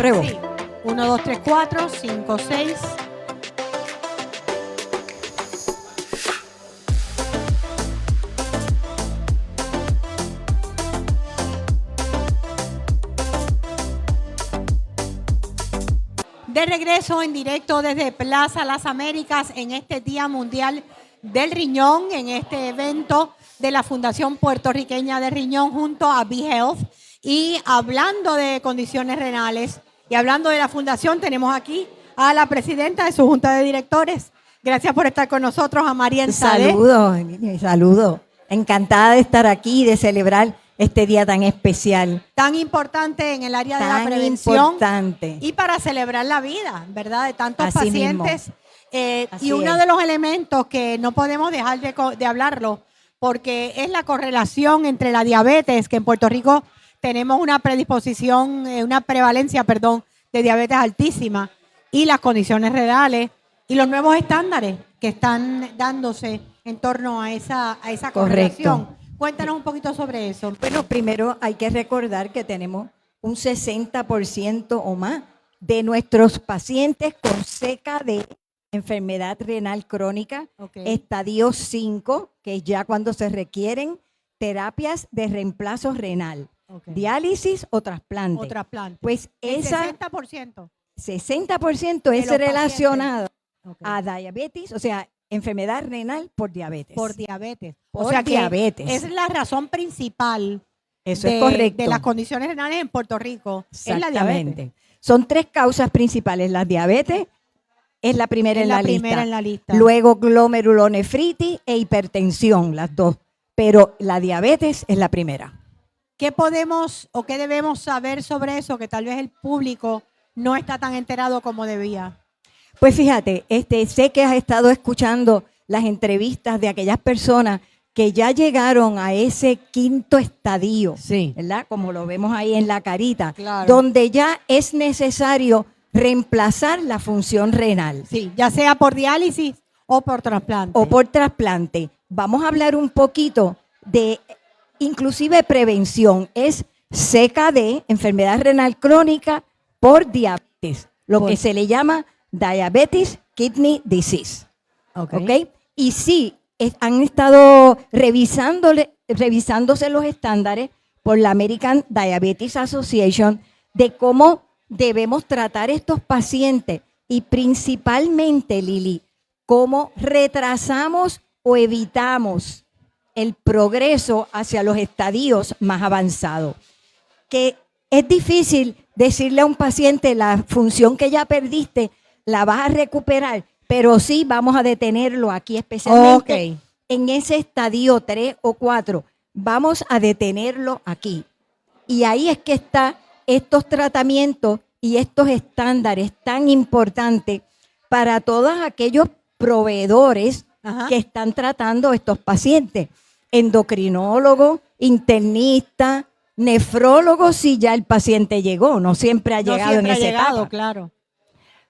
atrevo. Sí. 1, 2, 3, 4, 5, 6. De regreso en directo desde Plaza Las Américas en este Día Mundial del Riñón, en este evento de la Fundación Puertorriqueña de Riñón junto a B-Health. Y hablando de condiciones renales y hablando de la fundación, tenemos aquí a la presidenta de su junta de directores. Gracias por estar con nosotros, a Marian Sade. Saludos. Encantada de estar aquí y de celebrar este día tan especial. Tan importante en el área de la prevención. Importante. Y para celebrar la vida, ¿verdad? De tantos Así pacientes. Así Y uno es. de los elementos que no podemos dejar de hablarlo, porque es la correlación entre la diabetes, que en Puerto Rico tenemos una predisposición, una prevalencia, de diabetes altísima, y las condiciones renales y los nuevos estándares que están dándose en torno a esa correlación. Correcto. Cuéntanos un poquito sobre eso. Bueno, primero hay que recordar que tenemos un 60% o más de nuestros pacientes con CKD, enfermedad renal crónica, estadio 5, que es ya cuando se requieren terapias de reemplazo renal, diálisis o trasplante. Pues el esa 60%. 60% es los relacionado a diabetes, o sea, enfermedad renal por diabetes. Por diabetes. O sea, diabetes. Es la razón principal Eso es correcto. de las condiciones renales en Puerto Rico. Es la diabetes. Son 3 causas principales. La diabetes es la primera, en la lista. Luego glomerulonefritis e hipertensión, las dos. Pero la diabetes es la primera. ¿Qué podemos o qué debemos saber sobre eso que tal vez el público no está tan enterado como debía? Pues fíjate, sé que has estado escuchando las entrevistas de aquellas personas que ya llegaron a ese 5º estadio, sí, ¿verdad? Como lo vemos ahí en la carita, claro, donde ya es necesario reemplazar la función renal. Sí, ya sea por diálisis o por trasplante. Vamos a hablar un poquito de inclusive prevención. Es CKD, enfermedad renal crónica por diabetes, lo que se le llama Diabetes Kidney Disease. ¿Okay? Y sí, han estado revisándose los estándares por la American Diabetes Association de cómo debemos tratar estos pacientes y principalmente, Lili, cómo retrasamos o evitamos el progreso hacia los estadios más avanzados. Que es difícil decirle a un paciente la función que ya perdiste la vas a recuperar, pero sí vamos a detenerlo aquí, especialmente en ese estadio 3 o 4. Vamos a detenerlo aquí. Y ahí es que están estos tratamientos y estos estándares tan importantes para todos aquellos proveedores que están tratando estos pacientes. Endocrinólogos, internistas, nefrólogos, si ya el paciente llegó, no siempre ha llegado en esa etapa. Claro.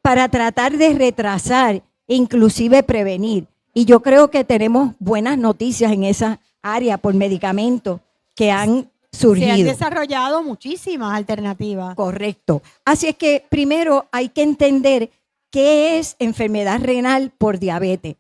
Para tratar de retrasar, inclusive prevenir. Y yo creo que tenemos buenas noticias en esa área por medicamentos que han surgido. Se han desarrollado muchísimas alternativas. Correcto. Así es que primero hay que entender qué es enfermedad renal por diabetes.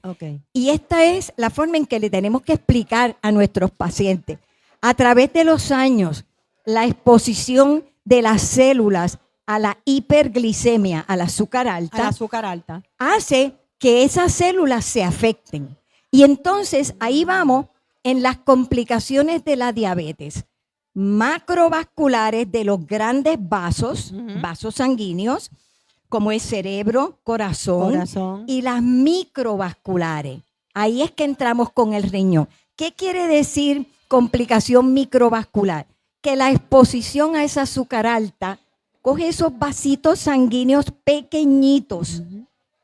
Y esta es la forma en que le tenemos que explicar a nuestros pacientes. A través de los años, la exposición de las células a la hiperglicemia, al azúcar alta, hace que esas células se afecten. Y entonces ahí vamos en las complicaciones de la diabetes macrovasculares de los grandes vasos, vasos sanguíneos, como el cerebro, corazón, y las microvasculares. Ahí es que entramos con el riñón. ¿Qué quiere decir complicación microvascular? Que la exposición a esa azúcar alta coge esos vasitos sanguíneos pequeñitos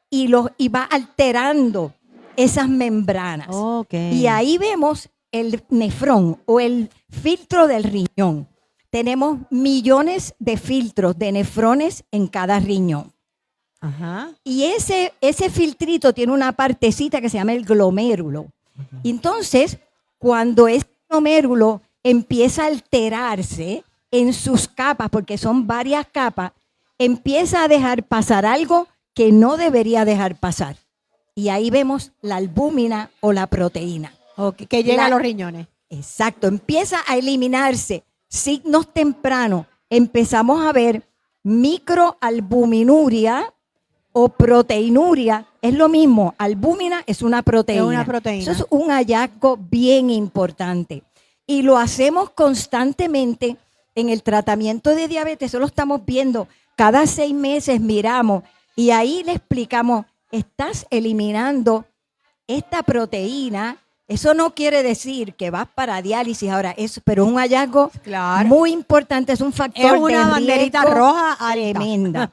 y va alterando esas membranas. Y ahí vemos el nefrón o el filtro del riñón. Tenemos millones de filtros de nefrones en cada riñón. Y ese filtrito tiene una partecita que se llama el glomérulo. Y entonces, cuando ese glomérulo empieza a alterarse en sus capas, porque son varias capas, empieza a dejar pasar algo que no debería dejar pasar. Y ahí vemos la albúmina o la proteína. Que llega a los riñones. Exacto, empieza a eliminarse signos tempranos. Empezamos a ver microalbuminuria o proteinuria. Es lo mismo, albúmina es una proteína. Es una proteína. Eso es un hallazgo bien importante. Y lo hacemos constantemente en el tratamiento de diabetes. Eso lo estamos viendo. Cada 6 meses miramos y ahí le explicamos, estás eliminando esta proteína. Eso no quiere decir que vas para diálisis ahora, pero es un hallazgo muy importante, es un factor es una banderita roja tremenda.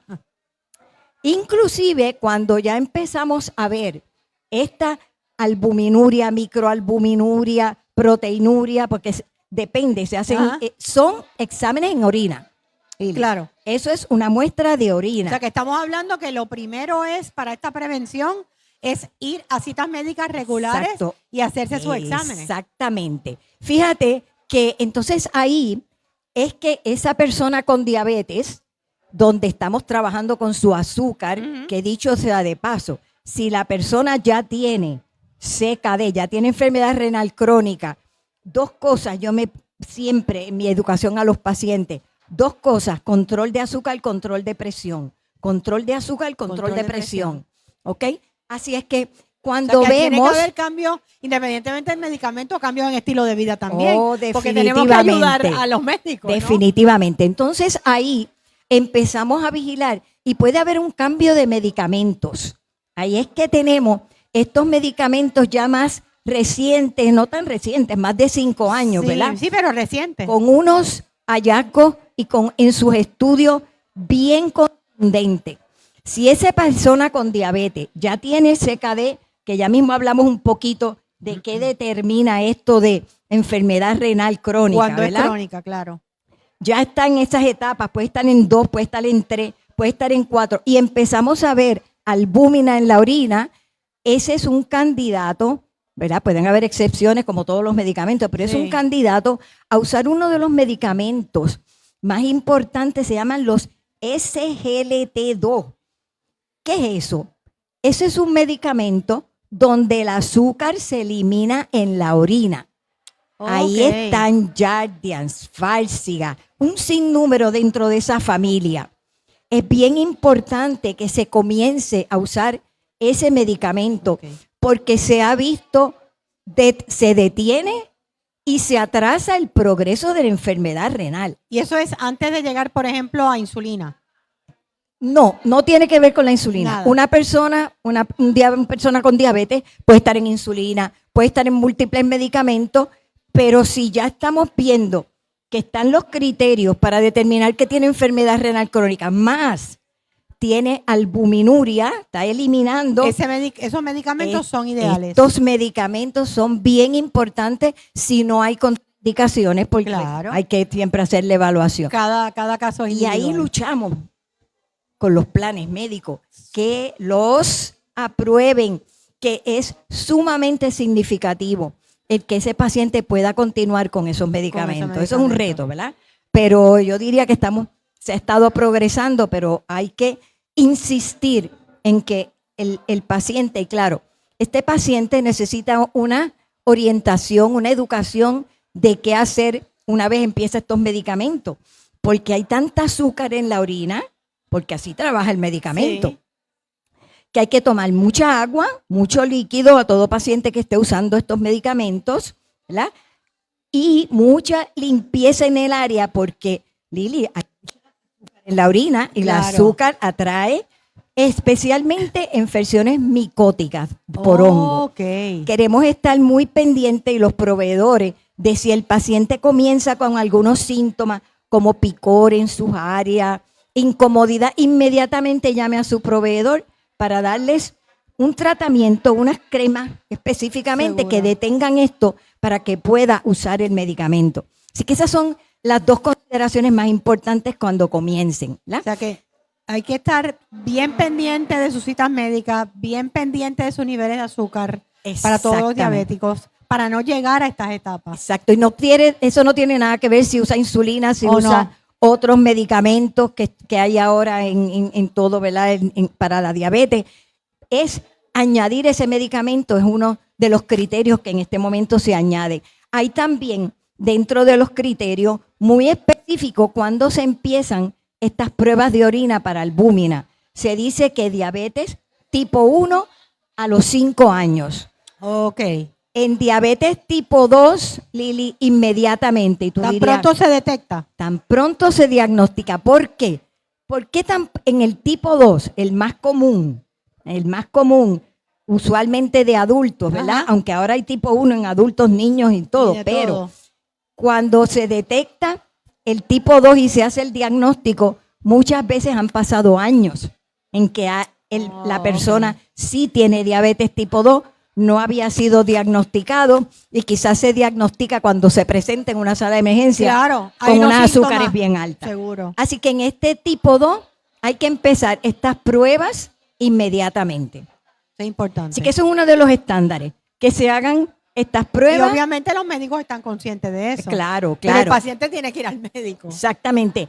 Inclusive cuando ya empezamos a ver esta albuminuria, microalbuminuria, proteinuria, porque depende, se hacen, son exámenes en orina. Claro. Eso es una muestra de orina. O sea que estamos hablando que lo primero es para esta prevención es ir a citas médicas regulares. Exacto. Y hacerse sus exámenes. Exactamente. Fíjate que entonces ahí es que esa persona con diabetes, donde estamos trabajando con su azúcar, que dicho sea de paso, si la persona ya tiene CKD, ya tiene enfermedad renal crónica, 2 cosas, siempre en mi educación a los pacientes, 2 cosas, control de azúcar, control de presión. Control de azúcar, control de presión. ¿Ok? Así es que cuando vemos... Tiene que haber cambios, independientemente del medicamento, cambios en estilo de vida también. Porque tenemos que ayudar a los médicos, definitivamente. ¿No? Entonces ahí empezamos a vigilar y puede haber un cambio de medicamentos. Ahí es que tenemos estos medicamentos ya más recientes, no tan recientes, más de 5 años, ¿verdad? Sí, pero recientes. Con unos hallazgos y en sus estudios bien contundentes. Si esa persona con diabetes ya tiene CKD, que ya mismo hablamos un poquito de qué determina esto de enfermedad renal crónica, cuando ¿verdad? Es crónica, claro. Ya está en esas etapas, puede estar en 2, puede estar en 3, puede estar en 4, y empezamos a ver albúmina en la orina. Ese es un candidato, ¿verdad? Pueden haber excepciones como todos los medicamentos, pero es un candidato a usar uno de los medicamentos más importantes, se llaman los SGLT2. ¿Qué es eso? Ese es un medicamento donde el azúcar se elimina en la orina. Ahí están Jardiance, Farxiga, un sinnúmero dentro de esa familia. Es bien importante que se comience a usar ese medicamento porque se ha visto, se detiene y se atrasa el progreso de la enfermedad renal. ¿Y eso es antes de llegar, por ejemplo, a insulina? No, no tiene que ver con la insulina. Nada. Una persona con diabetes puede estar en insulina, puede estar en múltiples medicamentos, pero si ya estamos viendo que están los criterios para determinar que tiene enfermedad renal crónica, más tiene albuminuria, está eliminando. Esos medicamentos son ideales. Estos medicamentos son bien importantes si no hay contraindicaciones, porque hay que siempre hacer la evaluación. Cada caso es individual. Y ahí luchamos con los planes médicos, que los aprueben, que es sumamente significativo el que ese paciente pueda continuar con esos medicamentos. Eso es un reto, ¿verdad? Pero yo diría que se ha estado progresando, pero hay que insistir en que el paciente, y claro, este paciente necesita una orientación, una educación de qué hacer una vez empieza estos medicamentos, porque hay tanta azúcar en la orina, porque así trabaja el medicamento, que hay que tomar mucha agua, mucho líquido a todo paciente que esté usando estos medicamentos, ¿verdad? Y mucha limpieza en el área, porque, Lili, hay azúcar en la orina y el azúcar atrae especialmente infecciones micóticas por hongo. Queremos estar muy pendientes y los proveedores de si el paciente comienza con algunos síntomas como picor en sus áreas, incomodidad, inmediatamente llame a su proveedor para darles un tratamiento, unas cremas específicamente que detengan esto para que pueda usar el medicamento. Así que esas son las 2 consideraciones más importantes cuando comiencen, ¿verdad? O sea que hay que estar bien pendiente de sus citas médicas, bien pendiente de sus niveles de azúcar para todos los diabéticos, para no llegar a estas etapas. Exacto, y eso no tiene nada que ver si usa insulina, si usa otros medicamentos que hay ahora en todo, ¿verdad? Para la diabetes. Es añadir ese medicamento, es uno de los criterios que en este momento se añade. Hay también dentro de los criterios muy específicos cuando se empiezan estas pruebas de orina para albúmina. Se dice que diabetes tipo 1 a los 5 años. Ok. En diabetes tipo 2, Lili, inmediatamente. Y tú ¿Tan dirías, pronto se detecta? tan pronto se diagnostica. ¿Por qué? ¿Por qué en el tipo 2, el más común, usualmente de adultos, ¿verdad? Ajá. Aunque ahora hay tipo 1 en adultos, niños y todo, Y de pero todo. cuando se detecta el tipo 2 y se hace el diagnóstico, muchas veces han pasado años en que la persona sí tiene diabetes tipo 2, no había sido diagnosticado y quizás se diagnostica cuando se presenta en una sala de emergencia Claro, hay con unos unas síntomas, azúcares bien altas. Seguro. Así que en este tipo 2 hay que empezar estas pruebas inmediatamente. Es importante. Así que eso es uno de los estándares, que se hagan estas Y pruebas. obviamente los médicos están conscientes de eso. Claro, Pero el claro. paciente tiene que ir al médico. Exactamente.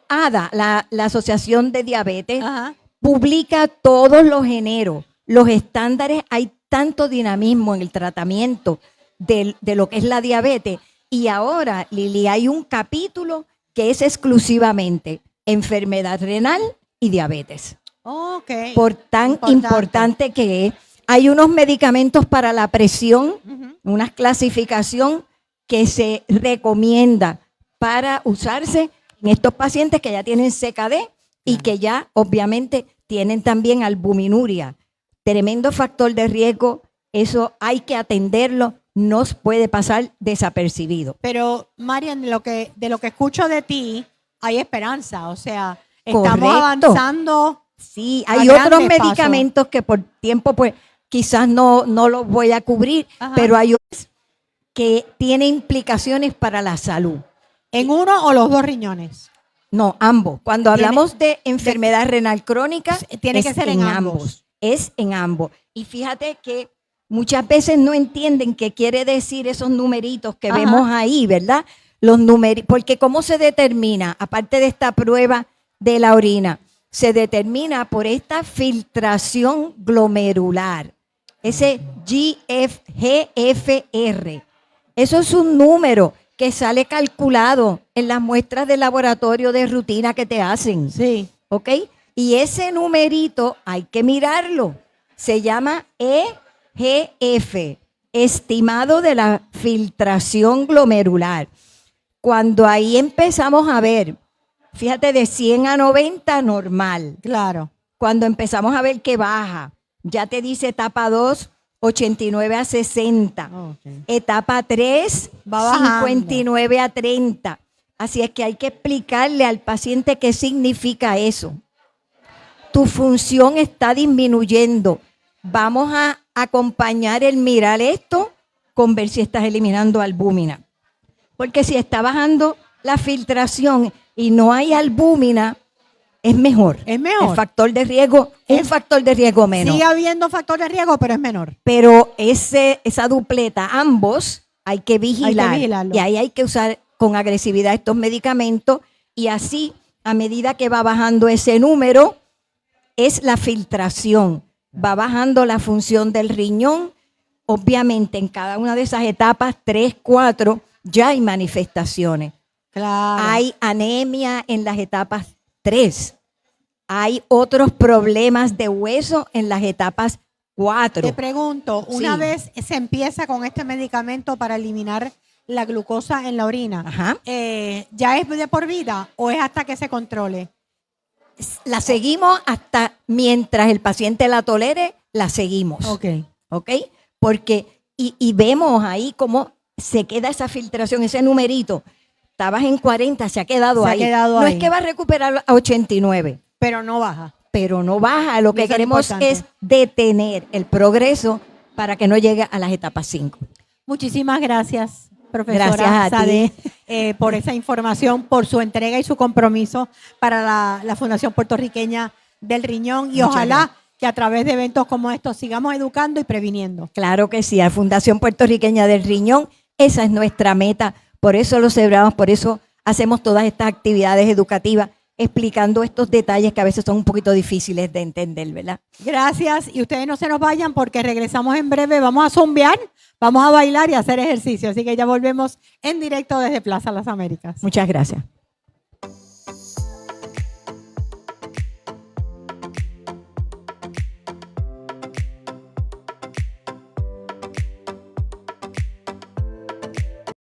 ADA, la Asociación de Diabetes, Ajá. publica todos los eneros los estándares. Hay tanto dinamismo en el tratamiento de lo que es la diabetes. Y ahora, Lili, hay un capítulo que es exclusivamente enfermedad renal y diabetes. Ok. Por tan importante que es. Hay unos medicamentos para la presión, una clasificación que se recomienda para usarse en estos pacientes que ya tienen CKD y que ya obviamente tienen también albuminuria. Tremendo factor de riesgo, eso hay que atenderlo, no puede pasar desapercibido. Pero, Marian, de lo que escucho de ti, hay esperanza. O sea, Correcto. estamos avanzando. Sí, a hay grandes otros medicamentos que por tiempo pues quizás no los voy a cubrir, Ajá. pero hay otros que tienen implicaciones para la salud. ¿En uno o los dos riñones? No, ambos. Cuando hablamos de enfermedad renal crónica, tiene que ser en ambos. Es en ambos. Y fíjate que muchas veces no entienden qué quiere decir esos numeritos que Ajá. vemos ahí, ¿verdad? Los numeritos, porque ¿cómo se determina? Aparte de esta prueba de la orina, se determina por esta filtración glomerular, ese GFR. Eso es un número que sale calculado en las muestras de laboratorio de rutina que te hacen. Sí. ¿Ok? Y ese numerito hay que mirarlo. Se llama EGF, estimado de la filtración glomerular. Cuando ahí empezamos a ver, fíjate, de 100 a 90, normal. Claro. Cuando empezamos a ver que baja, ya te dice etapa 2, 89 a 60. Okay. Etapa 3, Va bajando. 59 a 30. Así es que hay que explicarle al paciente qué significa eso. Tu función está disminuyendo. Vamos a acompañar el mirar esto con ver si estás eliminando albúmina. Porque si está bajando la filtración y no hay albúmina, es mejor. Es mejor. El factor de riesgo, un factor de riesgo menos. Sigue habiendo factor de riesgo, pero es menor. Pero esa dupleta, ambos, hay que vigilar. vigilarlo. Y ahí hay que usar con agresividad estos medicamentos. Y así, a medida que va bajando ese número, es la filtración. Va bajando la función del riñón. Obviamente, en cada una de esas etapas, 3, 4, ya hay manifestaciones. Claro. Hay anemia en las etapas 3. Hay otros problemas de hueso en las etapas 4. Te pregunto, una Sí. vez se empieza con este medicamento para eliminar la glucosa en la orina, Ajá. ¿ya es de por vida o es hasta que se controle? La seguimos hasta mientras el paciente la tolere, la seguimos. Ok. ¿Ok? Porque, y vemos ahí cómo se queda esa filtración, ese numerito. Estabas en 40, se ha quedado Se ha ahí. quedado no ahí. es que va a recuperar a 89, Pero no baja. pero no baja. Lo que Eso es queremos importante. es detener el progreso para que no llegue a las etapas 5. Muchísimas gracias, profesora Gracias a Sade, ti. por esa información, por su entrega y su compromiso para la Fundación Puertorriqueña del Riñón. Y Muchas ojalá gracias. que a través de eventos como estos sigamos educando y previniendo. Claro que sí, a Fundación Puertorriqueña del Riñón, esa es nuestra meta. Por eso lo celebramos, por eso hacemos todas estas actividades educativas explicando estos detalles que a veces son un poquito difíciles de entender, ¿verdad? Gracias. Y ustedes no se nos vayan porque regresamos en breve. Vamos a zumbear, vamos a bailar y a hacer ejercicio. Así que ya volvemos en directo desde Plaza Las Américas. Muchas gracias.